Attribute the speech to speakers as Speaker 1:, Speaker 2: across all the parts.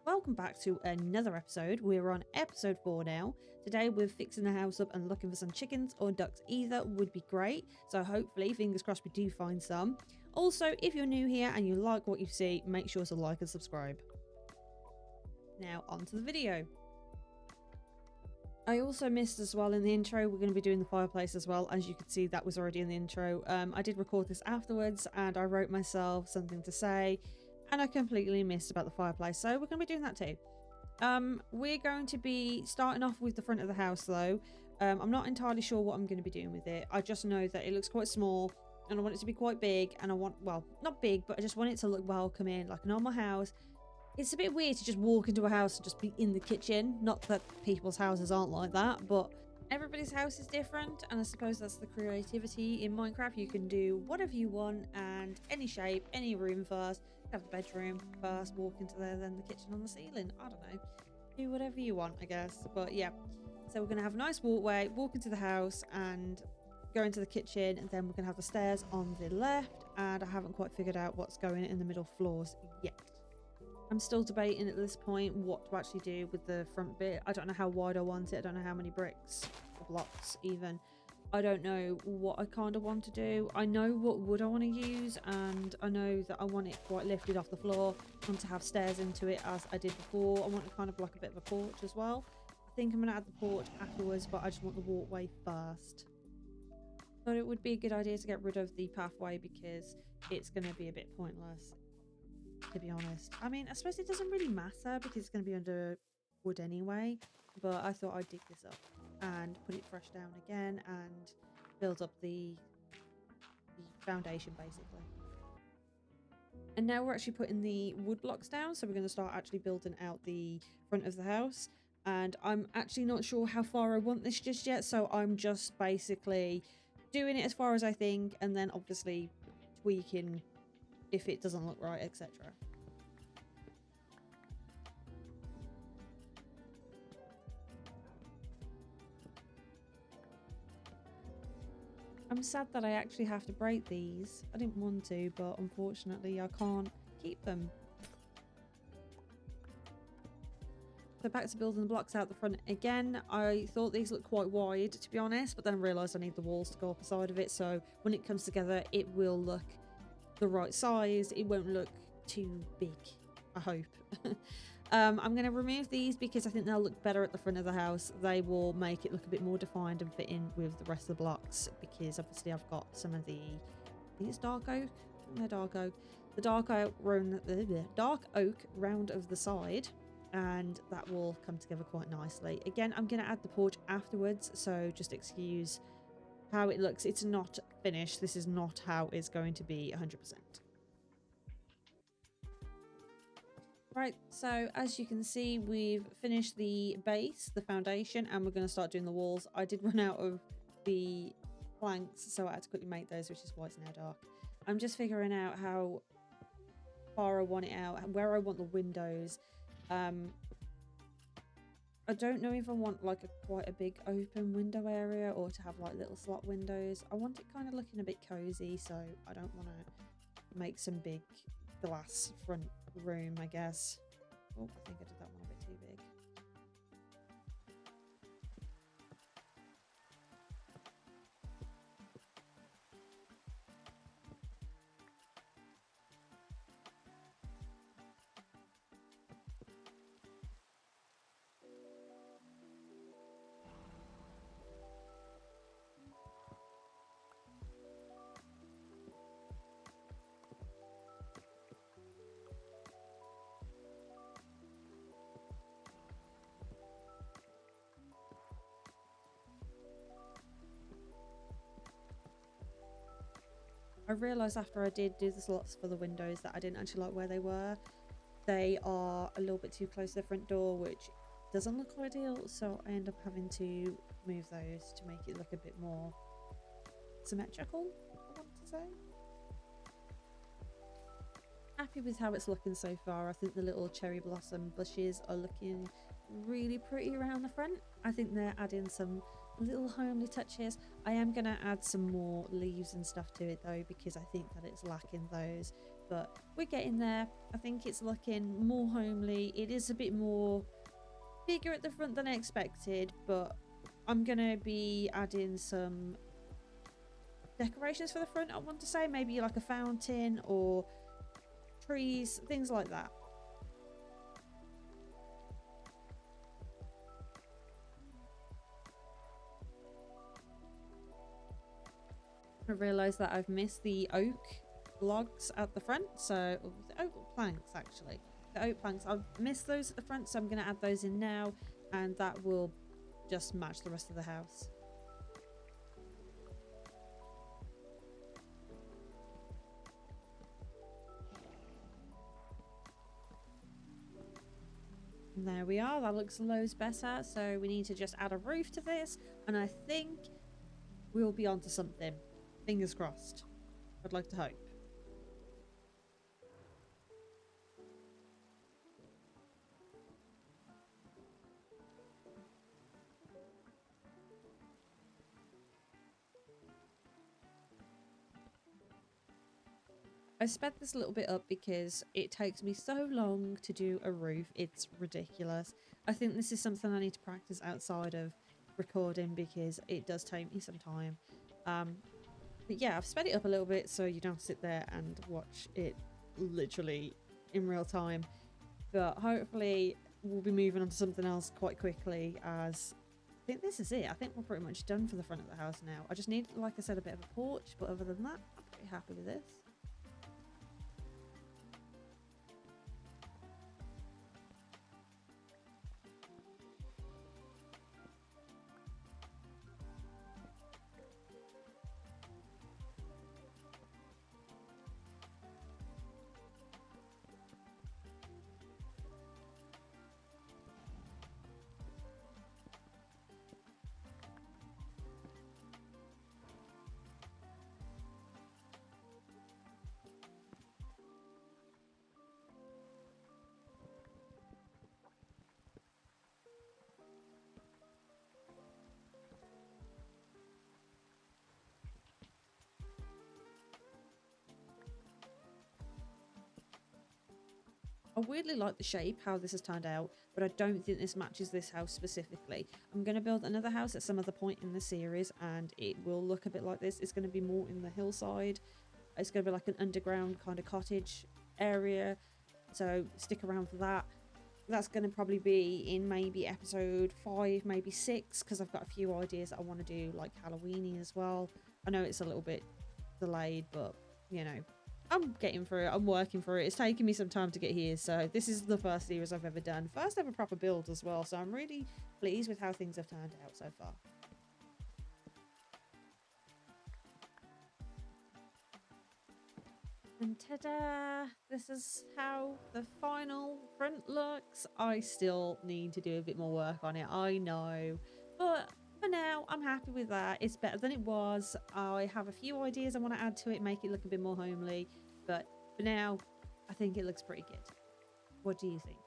Speaker 1: Welcome back to another episode. We're on episode 4 now. Today we're fixing the house up and looking for some chickens or ducks. Either would be great. So hopefully, fingers crossed, we do find some. Also, if you're new here and you like what you see, make sure to like and subscribe. Now on to the video. I also missed as well in the intro, we're going to be doing the fireplace as well. As you can see, that was already in the intro. I did record this afterwards and I wrote myself something to say and I completely missed about the fireplace. So we're going to be doing that too. We're going to be starting off with the front of the house though. I'm not entirely sure what I'm going to be doing with it. I just know that it looks quite small and I want it to be quite big. And I want, well, not big, but I just want it to look welcoming like a normal house. It's a bit weird to just walk into a house and just be in the kitchen. Not that people's houses aren't like that, but everybody's house is different. And I suppose that's the creativity in Minecraft. You can do whatever you want and any shape, any room first. Have the bedroom first, walk into there, then the kitchen on the ceiling. I don't know. Do whatever you want, I guess. But yeah, so we're going to have a nice walkway, walk into the house and go into the kitchen. And then we're going to have the stairs on the left. And I haven't quite figured out what's going in the middle floors yet. I'm still debating at this point what to actually do with the front bit. I don't know how wide I want it. I don't know how many bricks or blocks even. I don't know what I kind of want to do. I know what wood I want to use and I know that I want it quite lifted off the floor. I want to have stairs into it as I did before. I want it kind of like a bit of a porch as well. I think I'm going to add the porch afterwards, but I just want the walkway first. But it would be a good idea to get rid of the pathway because it's going to be a bit pointless, to be honest. I mean, I suppose it doesn't really matter because it's going to be under wood anyway, but I thought I'd dig this up and put it fresh down again and build up the foundation basically. And now we're actually putting the wood blocks down, so we're going to start actually building out the front of the house. And I'm actually not sure how far I want this just yet, so I'm just basically doing it as far as I think and then obviously tweaking if it doesn't look right, etc. I'm sad that I actually have to break these. I didn't want to, but unfortunately I can't keep them. So back to building the blocks out the front again. I thought these looked quite wide, to be honest, but then I realised I need the walls to go up the side of it, so when it comes together it will look the right size. It won't look too big, I hope. I'm going to remove these because I think they'll look better at the front of the house. They will make it look a bit more defined and fit in with the rest of the blocks because obviously I've got some of the, I think it's dark oak. They're dark oak. The dark oak round of the side, and that will come together quite nicely. Again, I'm going to add the porch afterwards, so just excuse how it looks. It's not finished. This is not how it's going to be 100%. Right, so as you can see, we've finished the base, the foundation, and we're going to start doing the walls. I did run out of the planks, so I had to quickly make those, which is why it's now dark. I'm just figuring out how far I want it out, where I want the windows. I don't know if I want like quite a big open window area or to have like little slot windows. I want it kind of looking a bit cozy, so I don't want to make some big glass front room, I guess. Oh, I think I did that one a bit too big. I realised after I did do the slots for the windows that I didn't actually like where they were. They are a little bit too close to the front door, which doesn't look ideal, so I end up having to move those to make it look a bit more symmetrical, I want to say. Happy with how it's looking so far. I think the little cherry blossom bushes are looking really pretty around the front. I think they're adding some little homely touches. I am going to add some more leaves and stuff to it though, because I think that it's lacking those, but we're getting there. I think it's looking more homely. It is a bit more bigger at the front than I expected, but I'm gonna be adding some decorations for the front. I want to say maybe like a fountain or trees, things like that. I realised that I've missed the oak logs at the front, so the oak planks actually. The oak planks, I've missed those at the front, so I'm going to add those in now, and that will just match the rest of the house. And there we are, that looks loads better. So we need to just add a roof to this, and I think we'll be onto something. Fingers crossed. I'd like to hope. I sped this a little bit up because it takes me so long to do a roof. It's ridiculous. I think this is something I need to practice outside of recording because it does take me some time. But yeah, I've sped it up a little bit so you don't sit there and watch it literally in real time. But hopefully we'll be moving on to something else quite quickly, as I think this is it. I think we're pretty much done for the front of the house now. I just need, like I said, a bit of a porch, but other than that, I'm pretty happy with this. I weirdly like the shape, how this has turned out, but I don't think this matches this house specifically. I'm going to build another house at some other point in the series, and it will look a bit like this. It's going to be more in the hillside. It's going to be like an underground kind of cottage area, so stick around for that. That's going to probably be in maybe episode 5, maybe 6, because I've got a few ideas that I want to do, like Halloweeny as well. I know it's a little bit delayed, but, you know, I'm getting through it. I'm working through it. It's taking me some time to get here, so this is the first series I've ever done. First ever proper build as well, so I'm really pleased with how things have turned out so far. And ta-da! This is how the final front looks. I still need to do a bit more work on it, I know. But for now, I'm happy with that. It's better than it was. I have a few ideas I want to add to it, make it look a bit more homely. But for now, I think it looks pretty good. What do you think?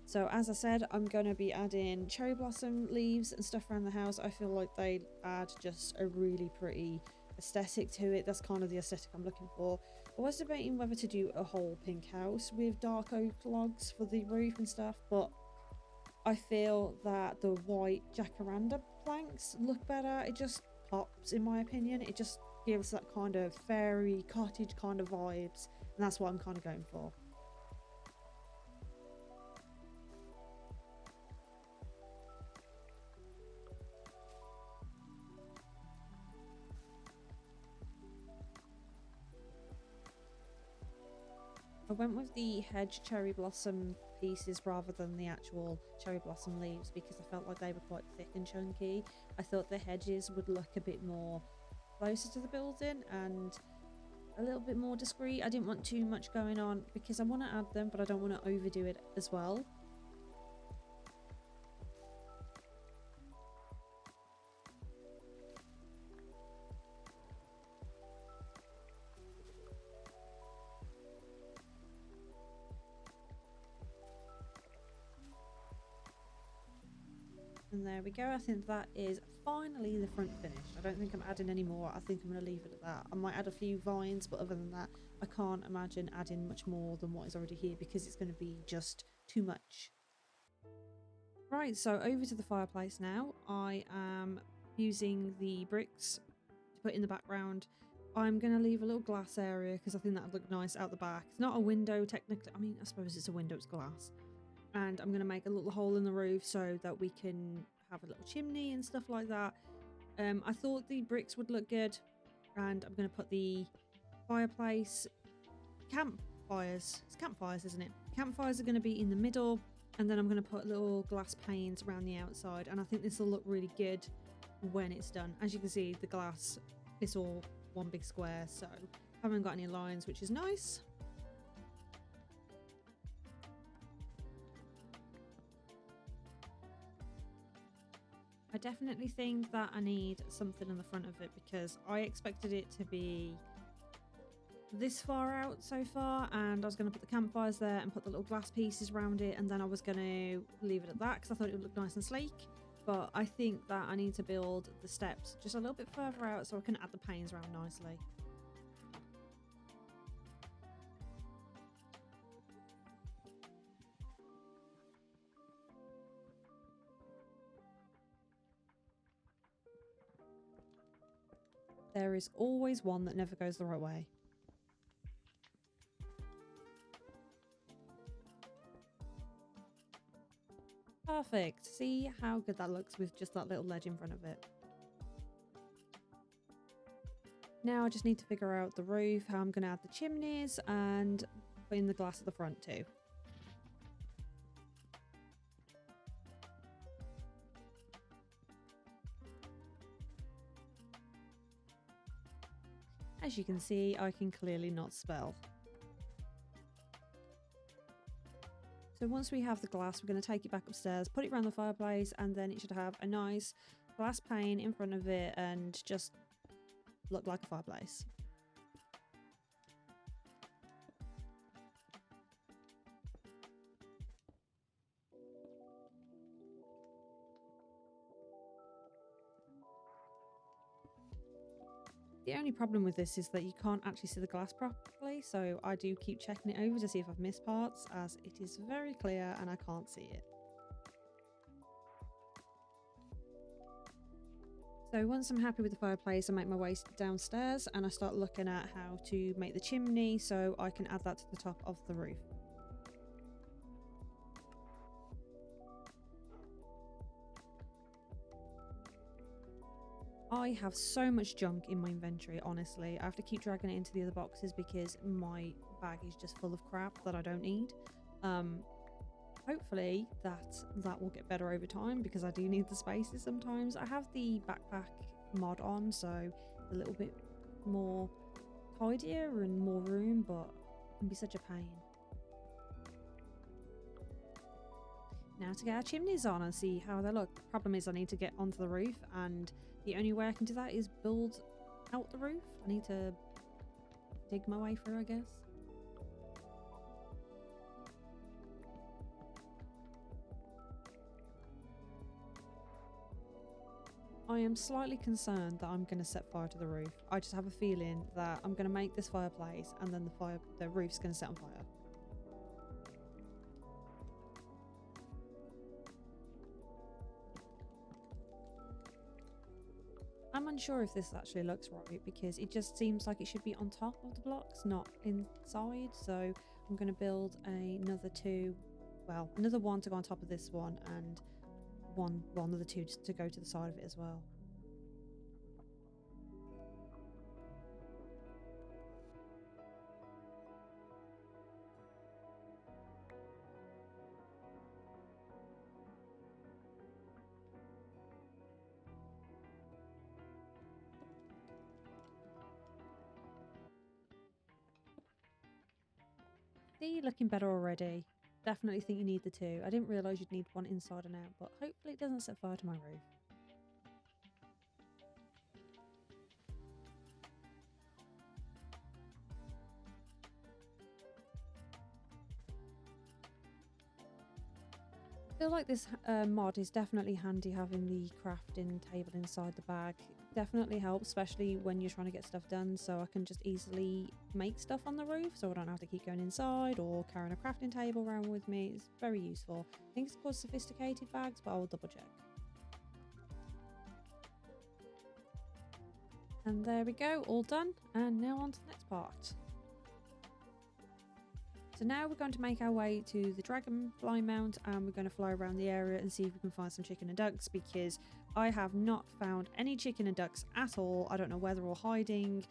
Speaker 1: So as I said, I'm going to be adding cherry blossom leaves and stuff around the house. I feel like they add just a really pretty aesthetic to it. That's kind of the aesthetic I'm looking for. I was debating whether to do a whole pink house with dark oak logs for the roof and stuff, but I feel that the white jacaranda planks look better. It just pops, in my opinion. It just gives that kind of fairy cottage kind of vibes, and that's what I'm kind of going for. I went with the hedge cherry blossom pieces rather than the actual cherry blossom leaves because I felt like they were quite thick and chunky. I thought the hedges would look a bit more closer to the building and a little bit more discreet. I didn't want too much going on because I want to add them, but I don't want to overdo it as well. And there we go. I think that is finally the front finished. I don't think I'm adding any more. I think I'm going to leave it at that. I might add a few vines, but other than that, I can't imagine adding much more than what is already here because it's going to be just too much. Right, so over to the fireplace now. I am using the bricks to put in the background. I'm going to leave a little glass area because I think that would look nice out the back. It's not a window technically. I mean, I suppose it's a window, it's glass. And I'm going to make a little hole in the roof so that we can have a little chimney and stuff like that. I thought the bricks would look good, and I'm going to put the fireplace campfires. It's campfires, isn't it? Campfires are going to be in the middle, and then I'm going to put little glass panes around the outside, and I think this will look really good when it's done. As you can see, the glass is all one big square, so I haven't got any lines, which is nice. I definitely think that I need something in the front of it because I expected it to be this far out so far, and I was going to put the campfires there and put the little glass pieces around it, and then I was going to leave it at that because I thought it would look nice and sleek. But I think that I need to build the steps just a little bit further out so I can add the panes around nicely. There is always one that never goes the right way. Perfect. See how good that looks with just that little ledge in front of it. Now I just need to figure out the roof, how I'm going to add the chimneys, and put in the glass at the front too. As you can see, I can clearly not spell. So once we have the glass, we're going to take it back upstairs, put it around the fireplace, and then it should have a nice glass pane in front of it and just look like a fireplace. The only problem with this is that you can't actually see the glass properly, so I do keep checking it over to see if I've missed parts, as it is very clear and I can't see it. So once I'm happy with the fireplace, I make my way downstairs and I start looking at how to make the chimney so I can add that to the top of the roof. I have so much junk in my inventory, honestly. I have to keep dragging it into the other boxes because my bag is just full of crap that I don't need. Hopefully that will get better over time because I do need the spaces sometimes. I have the backpack mod on, so a little bit more tidier and more room, but it can be such a pain. Now to get our chimneys on and see how they look. Problem is I need to get onto the roof, and the only way I can do that is build out the roof. I need to dig my way through, I guess. I am slightly concerned that I'm going to set fire to the roof. I just have a feeling that I'm going to make this fireplace and then the roof's going to set on fire. I'm unsure if this actually looks right because it just seems like it should be on top of the blocks, not inside. So I'm going to build another one to go on top of this one, and one of the two to go to the side of it as well. See, looking better already. Definitely think you need the two. I didn't realise you'd need one inside and out, but hopefully it doesn't set fire to my roof. I feel like this mod is definitely handy, having the crafting table inside the bag. Definitely helps, especially when you're trying to get stuff done, so I can just easily make stuff on the roof so I don't have to keep going inside or carrying a crafting table around with me. It's very useful. I think it's called sophisticated bags, but I will double check. And there we go, all done. And now on to the next part. So now we're going to make our way to the dragonfly mount, and we're going to fly around the area and see if we can find some chicken and ducks, because I have not found any chicken and ducks at all. I don't know where they're all hiding.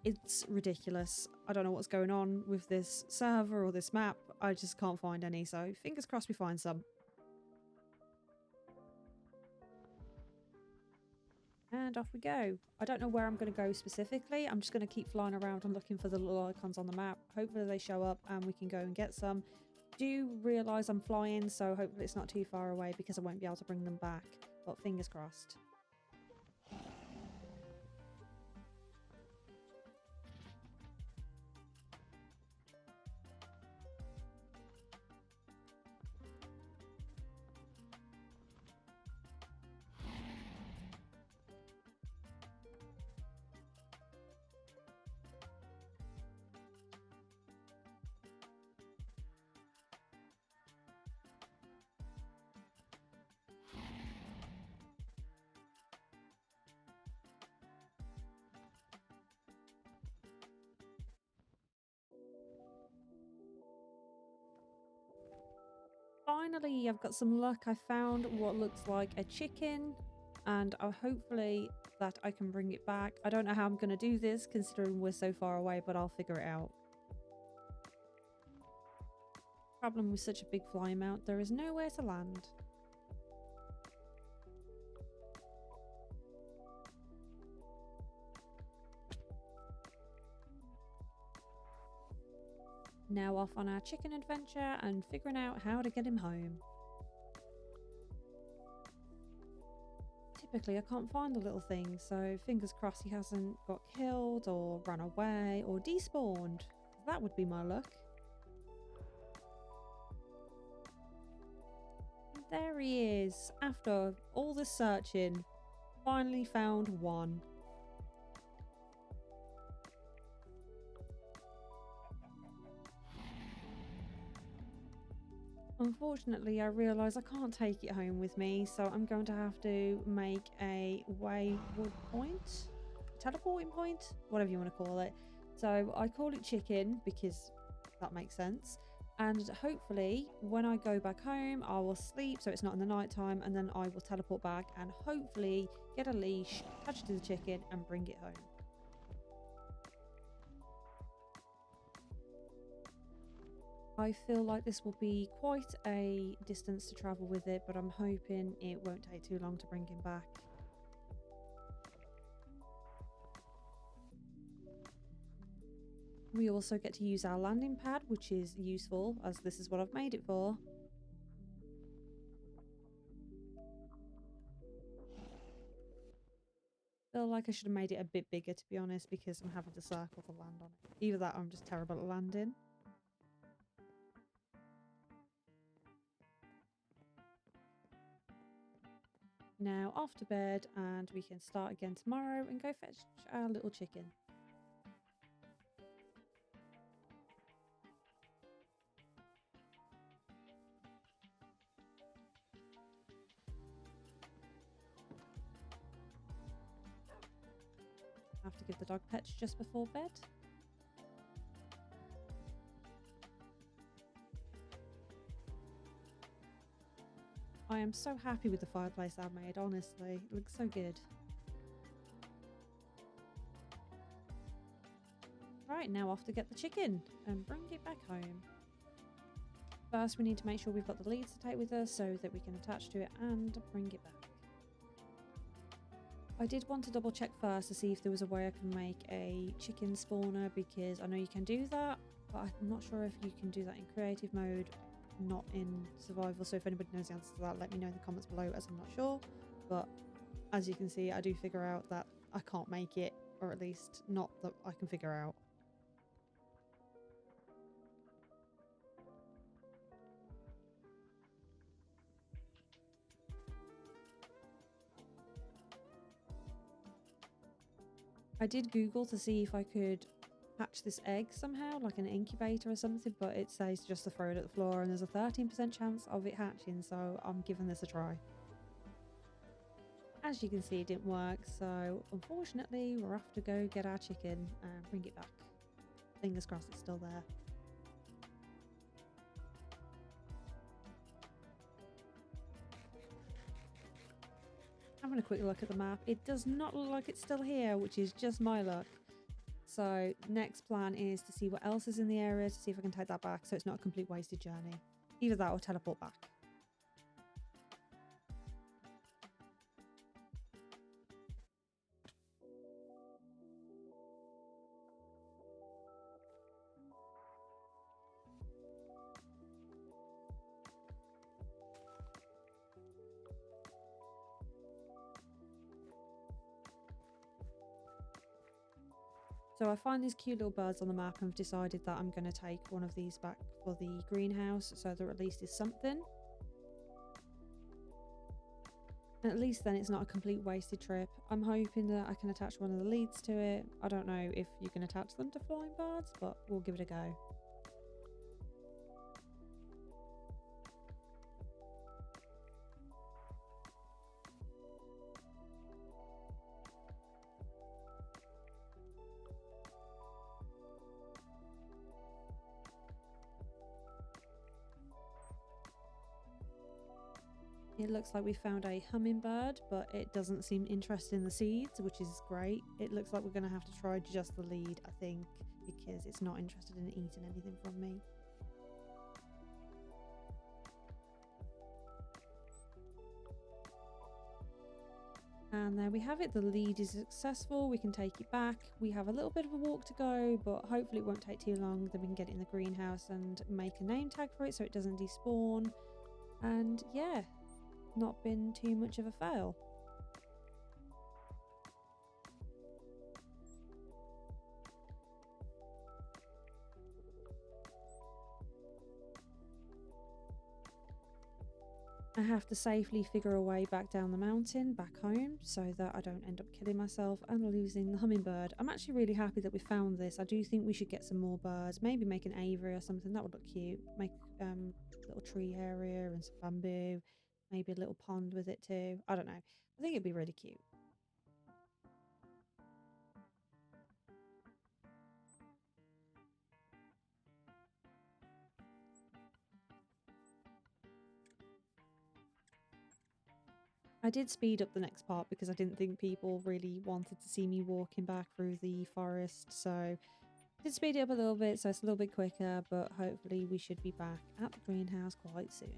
Speaker 1: It's ridiculous. I don't know what's going on with this server or this map. I just can't find any, so fingers crossed we find some. And off we go. I don't know where I'm going to go specifically. I'm just going to keep flying around and looking for the little icons on the map. Hopefully they show up and we can go and get some. Do realise I'm flying, so hopefully it's not too far away, because I won't be able to bring them back. But fingers crossed. Finally, I've got some luck. I found what looks like a chicken, and hopefully that I can bring it back. I don't know how I'm going to do this considering we're so far away, but I'll figure it out. Problem with such a big fly mount, there is nowhere to land. Now off on our chicken adventure and figuring out how to get him home. Typically I can't find the little thing, so fingers crossed he hasn't got killed or run away or despawned. That would be my luck. And there he is. After all this searching, finally found one. Unfortunately, I realise I can't take it home with me, so I'm going to have to make a waywood point, teleporting point, whatever you want to call it. So I call it chicken because that makes sense. And hopefully when I go back home, I will sleep so it's not in the night time, and then I will teleport back and hopefully get a leash, attach it to the chicken and bring it home. I feel like this will be quite a distance to travel with it, but I'm hoping it won't take too long to bring him back. We also get to use our landing pad, which is useful as this is what I've made it for. Feel like I should have made it a bit bigger, to be honest, because I'm having to circle to land on it. Either that or I'm just terrible at landing. Now off to bed, and we can start again tomorrow and go fetch our little chicken. I have to give the dog pets just before bed. I am so happy with the fireplace I've made, honestly. It looks so good. Right, now off to get the chicken and bring it back home. First, we need to make sure we've got the leads to take with us so that we can attach to it and bring it back. I did want to double check first to see if there was a way I can make a chicken spawner, because I know you can do that, but I'm not sure if you can do that in creative mode, not in survival. So if anybody knows the answer to that, let me know in the comments below, as I'm not sure. But as you can see, I do figure out that I can't make it, or at least not that I can figure out. I did Google to see if I could hatch this egg somehow, like an incubator or something, but it says just to throw it at the floor and there's a 13% chance of it hatching, so I'm giving this a try. As you can see, it didn't work, so unfortunately we're off to go get our chicken and bring it back. Fingers crossed it's still there. Having a quick look at the map, it does not look like it's still here, which is just my luck. So next plan is to see what else is in the area, to see if I can take that back so it's not a complete wasted journey. Either that or teleport back. So I find these cute little birds on the map and I've decided that I'm going to take one of these back for the greenhouse so there at least is something. And at least then it's not a complete wasted trip. I'm hoping that I can attach one of the leads to it. I don't know if you can attach them to flying birds, but we'll give it a go. It looks like we found a hummingbird, but it doesn't seem interested in the seeds, which is great. It looks like we're going to have to try just the lead, I think, because it's not interested in eating anything from me. And there we have it. The lead is successful. We can take it back. We have a little bit of a walk to go, but hopefully it won't take too long. Then we can get it in the greenhouse and make a name tag for it so it doesn't despawn. And yeah, not been too much of a fail. I have to safely figure a way back down the mountain, back home, so that I don't end up killing myself and losing the hummingbird. I'm actually really happy that we found this. I do think we should get some more birds, maybe make an aviary or something. That would look cute. Make a little tree area and some bamboo, maybe a little pond with it too. I don't know. I think it'd be really cute. I did speed up the next part because I didn't think people really wanted to see me walking back through the forest, so I did speed it up a little bit so it's a little bit quicker, but hopefully we should be back at the greenhouse quite soon.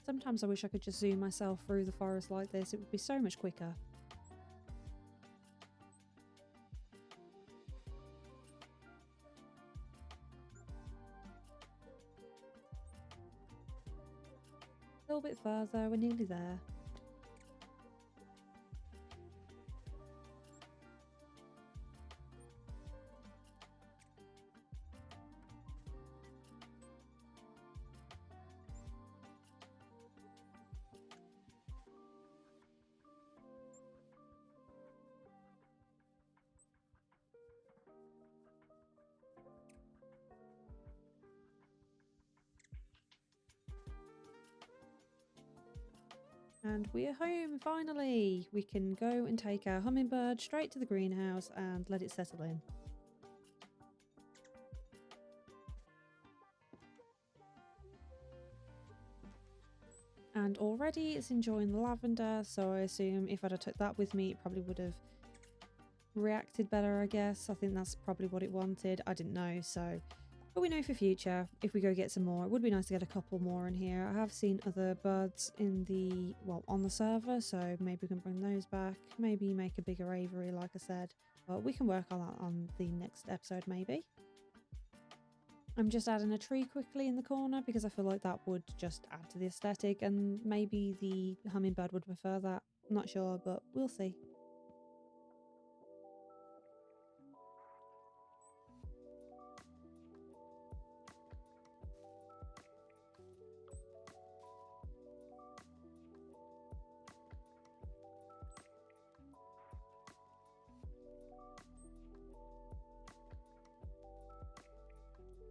Speaker 1: Sometimes I wish I could just zoom myself through the forest like this, it would be so much quicker. A little bit further, we're nearly there. And we're home, finally! We can go and take our hummingbird straight to the greenhouse and let it settle in. And already it's enjoying the lavender, so I assume if I'd have took that with me, it probably would have reacted better, I guess. I think that's probably what it wanted. I didn't know, so... But we know for future, if we go get some more, it would be nice to get a couple more in here. I have seen other birds in the, well, on the server, so maybe we can bring those back. Maybe make a bigger aviary, like I said. But we can work on that on the next episode, maybe. I'm just adding a tree quickly in the corner because I feel like that would just add to the aesthetic, and maybe the hummingbird would prefer that. I'm not sure, but we'll see.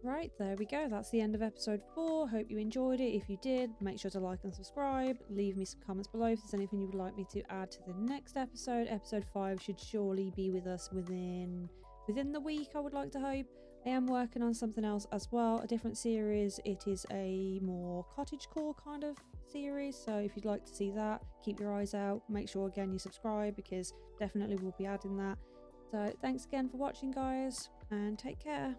Speaker 1: Right, there we go. That's the end of episode 4. Hope you enjoyed it. If you did, make sure to like and subscribe. Leave me some comments below if there's anything you would like me to add to the next episode. Episode 5 should surely be with us within the week, I would like to hope. I am working on something else as well, a different series. It is a more cottagecore kind of series, so if you'd like to see that, keep your eyes out. Make sure again you subscribe, because definitely we'll be adding that. So thanks again for watching, guys, and take care.